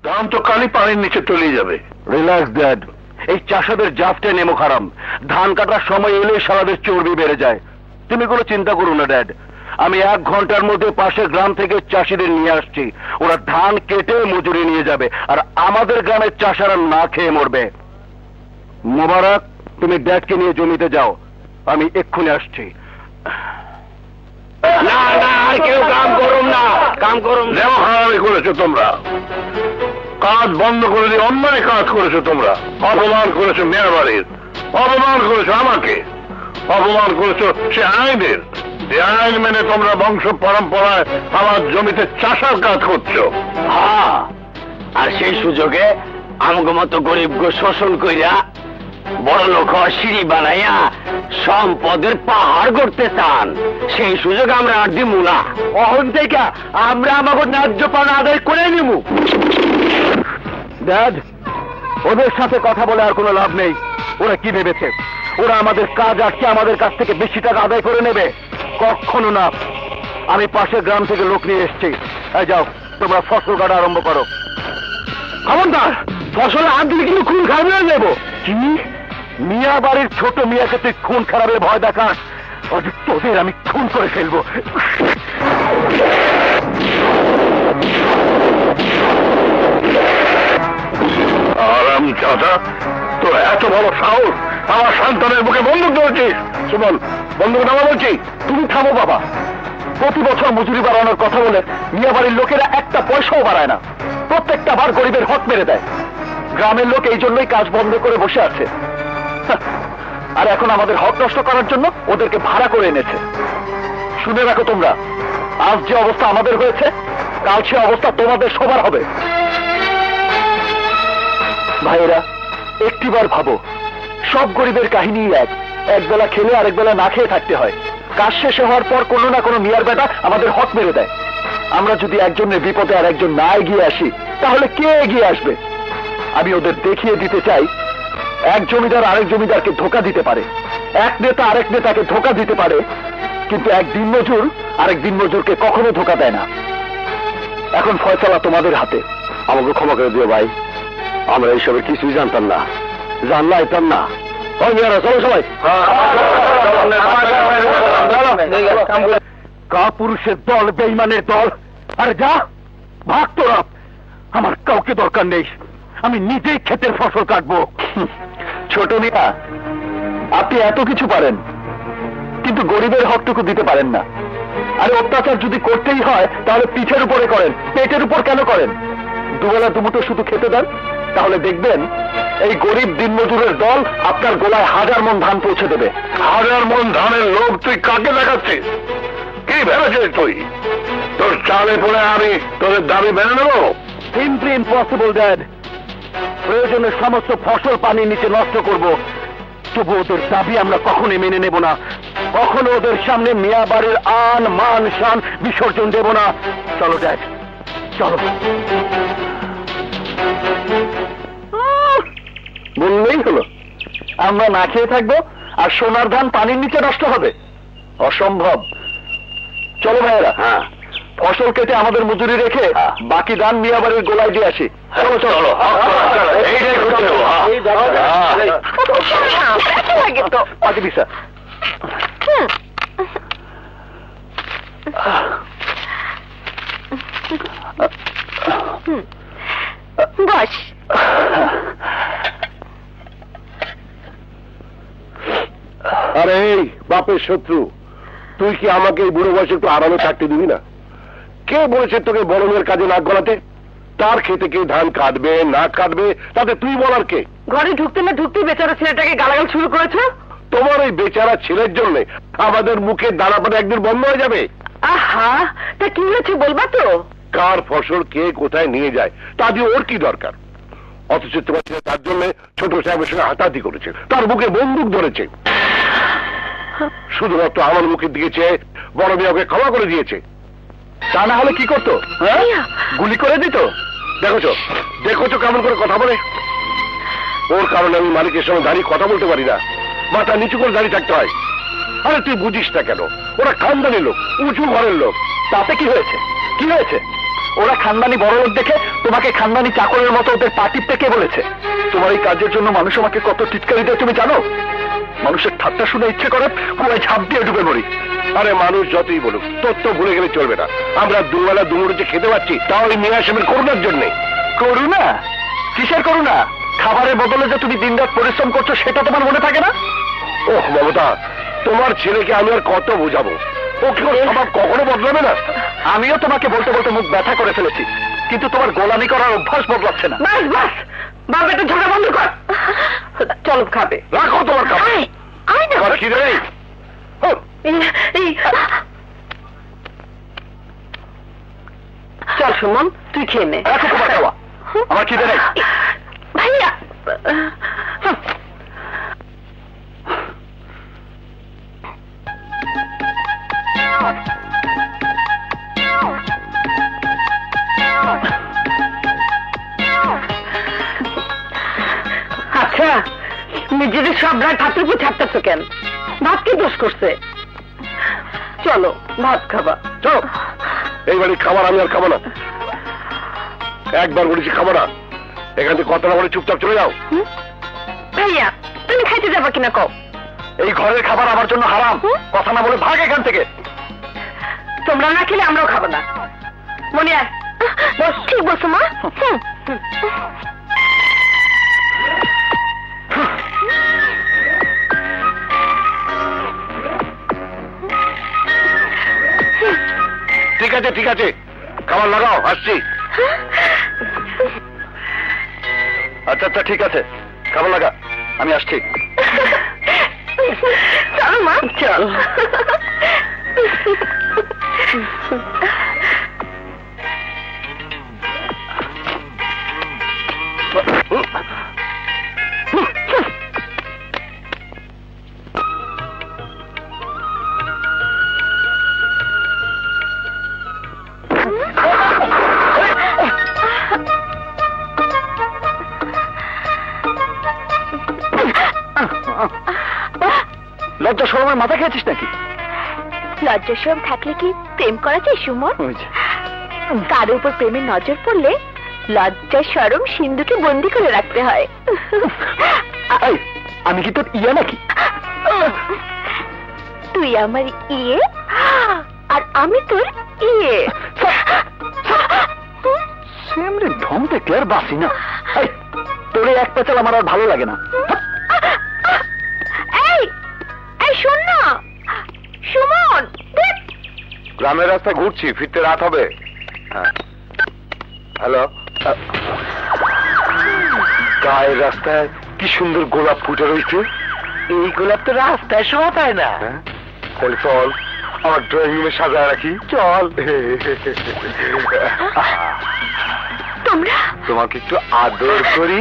ধান তো কালি পানির নিচে তলিয়ে যাবে। রিল্যাক্স ড্যাড, এই চাষাদের জাফটে নেমো খারাম। ধান কাটার সময় এলে সারাদের চর্বি বেড়ে যায়। তুমি কোনো চিন্তা করো না ড্যাড, আমি 1 ঘন্টার মধ্যে পাশের গ্রাম থেকে চাষিদের নিয়ে আসছি। ওরা ধান কেটে মজুরি নিয়ে যাবে, আর আমাদের গ্রামের চাষারা না খেয়ে মরবে। মোবারক, তুমি ড্যাডকে নিয়ে জমিতে যাও, আমি এক্ষুনি আসছি। না না, আর কেউ কাম করুন না, কাম করুন। হারামি করেছো তোমরা, কাজ বন্ধ করে দিয়ে অন্যায় কাজ করেছো তোমরা। অপমান করেছো মেয়ের বাড়ির, অপমান করেছো আমাকে, অপমান করেছো সে আইনের। যে আইন মেনে তোমরা বংশ পরম্পরায় আমার জমিতে চাষার কাজ করছো। হ্যাঁ, আর সেই সুযোগে আমাকে মতো গরিব শোষণ কইরা বড় লোক সিঁড়ি বানাইয়া সম্পদের পাহাড় গড়তে চান। সেই সুযোগ আমরা আর দিব না। অহন থেকে আমরা আমাকে ন্যায্য পান আদায় করে নিব। ড্যাড, ওদের সাথে কথা বলে আর কোনো লাভ নেই। ওরা কি ভেবেছে ওরা আমাদের কাজ আটকে আমাদের কাছ থেকে বেশি টাকা আদায় করে নেবে? কখনো না। আমি পাশের গ্রাম থেকে লোক নিয়ে এসেছি। এই যাও, তোমরা ফসল কাটা আরম্ভ করো। খবরদার, ফসল হাত দিলে কিন্তু খুন খারাপ হয়ে যাবো। কি? মিয়া বাড়ির ছোট মিয়াকে তুই খুন খারাপের ভয় দেখাস? তোদের আমি খুন করে ফেলবো। আরাম চাচা, তোর এত বড় সাহস, আমার সন্তানের বুকে বন্দুক ধরেছিস? সুমন, বন্দুক নামা বলছি। তুমি থামো বাবা। প্রতি বছর মজুরি বাড়ানোর কথা বলে মিয়া বাড়ির লোকেরা একটা পয়সাও বাড়ায় না। প্রত্যেকটা বার গরিবের হক মেরে দেয়। গ্রামের লোক এই জন্যই কাজ বন্ধ করে বসে আছে। আর এখন আমাদের হক নষ্ট করার জন্য ওদেরকে ভাড়া করে এনেছে। শুনে রাখো তোমরা, আজ যে অবস্থা আমাদের হয়েছে, কাল সে অবস্থা তোমাদের সবার হবে। ভাইয়েরা, একটিবার ভাবো, সব গরিবের কাহিনী এক বেলা খেলে আরেক বেলা না খেয়ে থাকতে হয়। কাজ শেষ হওয়ার পর কোনো না কোনো মিয়ার বেটা আমাদের হক মেরে দেয়। আমরা যদি একজনের বিপদে আর একজন না এগিয়ে আসি, তাহলে কে এগিয়ে আসবে? আমি ওদের দেখিয়ে দিতে চাই, এক জমিদার আরেক জমিদারকে ধোঁকা দিতে পারে, এক নেতা আরেক নেতাকে ধোঁকা দিতে পারে, কিন্তু এক দিনমজুর আরেক দিনমজুরকে কখনো ধোঁকা দেয় না। এখন ফয়সালা তোমাদের হাতে। আমাকে ক্ষমা করে দিও ভাই, আমরা এইসবের কিছুই জানতাম না, জানলাম না। চলো সবাই। কাপুরুষের দল, বেঈমানের দল। আর যা ভাগ তোরা, আমার কাউকে দরকার নেই। আমি নিজেই ক্ষেতের ফসল কাটবো। ছোট মিয়া, আপনি এত কিছু পারেন, কিন্তু গরিবের হকটুকু দিতে পারেন না। আরে অত্যাচার যদি করতেই হয়, তাহলে পিঠের উপরে করেন, পেটের উপর কেন করেন? দুবেলা দুমুঠো শুধু খেতে দেন, তাহলে দেখবেন এই গরিব দিনমজুরের দল আপনার গোলায় 1000 মণ ধান পৌঁছে দেবে। 1000 মণ ধানের লোভ তুই কাকে দেখাচ্ছিস? কি ভেবেছিস তুই? তোর চালে পড়ে আমি তোদের দাবি মেনে নেব? Simply impossible dad. প্রয়োজনে সমস্ত ফসল পানির নিচে নষ্ট করব, তবু ওদের দাবি আমরা কখনোই মেনে নেব না। কখনো ওদের সামনে মিয়া বাড়ির আন মান শান বিসর্জন দেব না। চলো ড্যাড, চলো। বললেই হলো আমরা না খেয়ে থাকবো আর সোনার ধান পানির নিচে নষ্ট হবে? অসম্ভব। চলো ভাইয়েরা, হ্যাঁ, ফসল কেটে আমাদের মজুরি রেখে বাকি ধান মিয়া বাড়ির গোলায় দিয়ে আসি। চলো চলো। এইটাই করতে হবে। বস। আরে এই বাপের শত্রু, তুই কি আমাকে এই বুড়ো বয়সে একটু আরামে থাকতে দিবি না? কে বলেছে তোকে বড় মেয়ের কাজে নাক গলাতে? তার খেতে কে ধান কাটবে না কাটবে তাতে তুই বলার কে? ঘরে ঢুকতে না ঢুকতে বেচারা ছেলেটাকে গালাগাল শুরু করেছো। তোমার ওই বেচারা ছেলের জন্য আমাদের মুখে দানা পাতা একদিন বন্ধ হয়ে যাবে। আহা, তা কি হয়েছে বলবা তো? কার ফসল কে কোথায় নিয়ে যায় তা দিয়ে ওর কি দরকার? অথচ তোমার ছেলে তার জন্য ছোট সাহেবের সঙ্গে হাতাহাতি করেছে, তার বুকে বন্দুক ধরেছে। শুধুমাত্র আমার মুখের দিকে চেয়ে বড় মেয়েকে ক্ষমা করে দিয়েছে। তা না হলে কি করতো? গুলি করে দিত। দেখোছো দেখোছো কেমন করে কথা বলে। ওর কারণে আমি মালিকের সঙ্গে দাঁড়িয়ে কথা বলতে পারি না, মাথা নিচু করে দাঁড়িয়ে থাকতে হয়। আরে তুই বুঝিস না কেন? ওরা খানদানি লোক, উঁচু ঘরের লোক। তাতে কি হয়েছে? কি হয়েছে? ওরা খানদানি বড় লোক দেখে তোমাকে খানদানি চাকরের মতো ওদের পা টিপতে কে বলেছে? তোমার এই কাজের জন্য মানুষ আমাকে কত টিটকারি দেয় তুমি জানো? মানুষের ঠাট্টা শুনে ইচ্ছে করে পুরো ঝাঁপ দিয়ে ডুবে মরি। আরে মানুষ যতই বলুক তোর তো ভুলে গেলে চলবে না, আমরা দুবেলা দুমুড়ো যে খেতে পাচ্ছি তাও ওই মিয়া সাহেবের করুণার জন্যে। করুণা? কিসের করুণা? খাবারের বদলে যে তুমি দিনরাত পরিশ্রম করছো সেটা তোমার মনে থাকে না? ওহ মমতা, তোমার ছেলেকে আমি আর কত বোঝাবো, ও কি ওর স্বভাব কখনো বদলাবে না? আমিও তোমাকে বলতে বলতে মুখ ব্যথা করে ফেলেছি, কিন্তু তোমার গোলামি করার অভ্যাস বদলাচ্ছে না। বাস বাস, বাবা একটু ঝগড়া বন্ধ কর। চলো খাবে। রাখো তোমার খাবার, আয় না। আর খিদে নেই? চল সুমন, তুই খেয়ে নে। রাখো তোমার খাওয়া, আমার খিদে নেই। ভাইয়া, আচ্ছা নিজেদের সব রায় ভাতের উপর ছাড়তেছ কেন? ভাত কি দোষ করছে? চলো ভাত খাবা। চলো, এই বাড়ির খাবার আমি আর খাবো না। একবার বলেছি খাবো না, এখান থেকে কথা না বলে চুপচাপ চলে যাও। ভাইয়া তুমি খাইতে যাবা কিনা কও? এই ঘরের খাবার আমার জন্য হারাম, কথা না বলে ভাগ এখান থেকে। তোমরা না খেলে আমরাও খাবো না। মনে আয়, বস। ঠিক বলছো মা। ঠিক আছে ঠিক আছে, খাবার লাগাও, আসছি। আচ্ছা আচ্ছা ঠিক আছে, খাবার লাগা, আমি আসছি। চলো মা, চল। লজ্জা শরমের মাথা খেয়েছিস নাকি? লজ্জা শরম থাকলে কি প্রেম করা যায় সুমন? ওই যে, কারো উপর প্রেমের নজর পড়লে লজ্জা শরম সিন্ধুকে বন্দি করে রাখতে হয়। এই, আমি কি তোর ইয়া নাকি? তুই আমার ইয়ে আর আমি তোর ইয়ে। সেমরে ঢং দেখলে আর বাসি না। এই, তোর এই এক পেঁচাল আমার আর ভালো লাগে না। এই এই শোন না সুমন, গ্রামের রাস্তায় ঘুরছি, ফিরতে রাত হবে। হ্যালো, গায়ের রাস্তায় কি সুন্দর গোলাপ ফুটে রয়েছে। এই গোলাপ তো রাস্তায় শোভা পায় না। তাহলে চল আমার ড্রয়িং রুমে সাজায় রাখি। চল। তোমরা তোমাকে একটু আদর করি।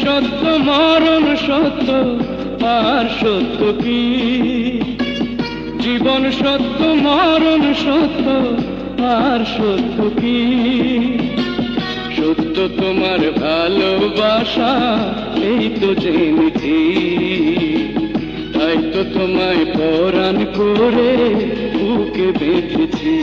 সত্য মরণ সত্য আর সত্য কি? জীবন সত্য মরণ সত্য আর সত্য কি? সত্য তোমার ভালোবাসা এই তো জেনেছি, তাই তো তোমায় পরাণ করে বুকে বেঁধেছি।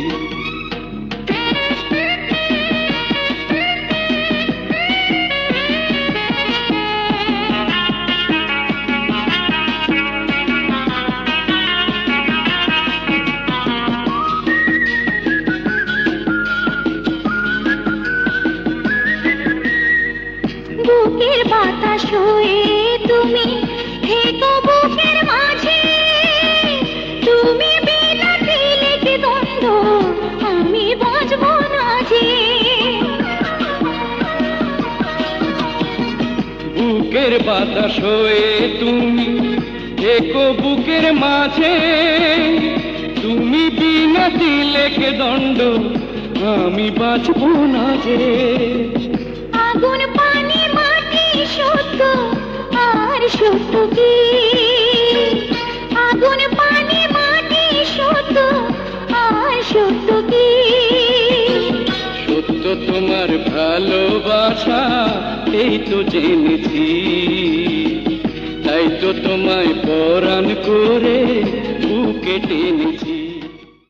বুকের বাতাস হয়ে তুমি থেকো বুকের মাঝে, তুমি বিনা দিলে কি দ্বন্দ্ব আমি বাঁচব না যে। বুকের বাতাস হয়ে তুমি থেকো বুকের মাঝে, তুমি বিনা দিলে কে দণ্ড আমি বাঁচব না যে। আগুন পানি মাটি সত্য আর সত্য কি? আগুন পানি মাটি সত্য আর সত্য কি? সত্য তোমার ভালোবাসা এই তো জেনেছি, তাই তো তোমায় পরাণ করে বুকে টেনেছি।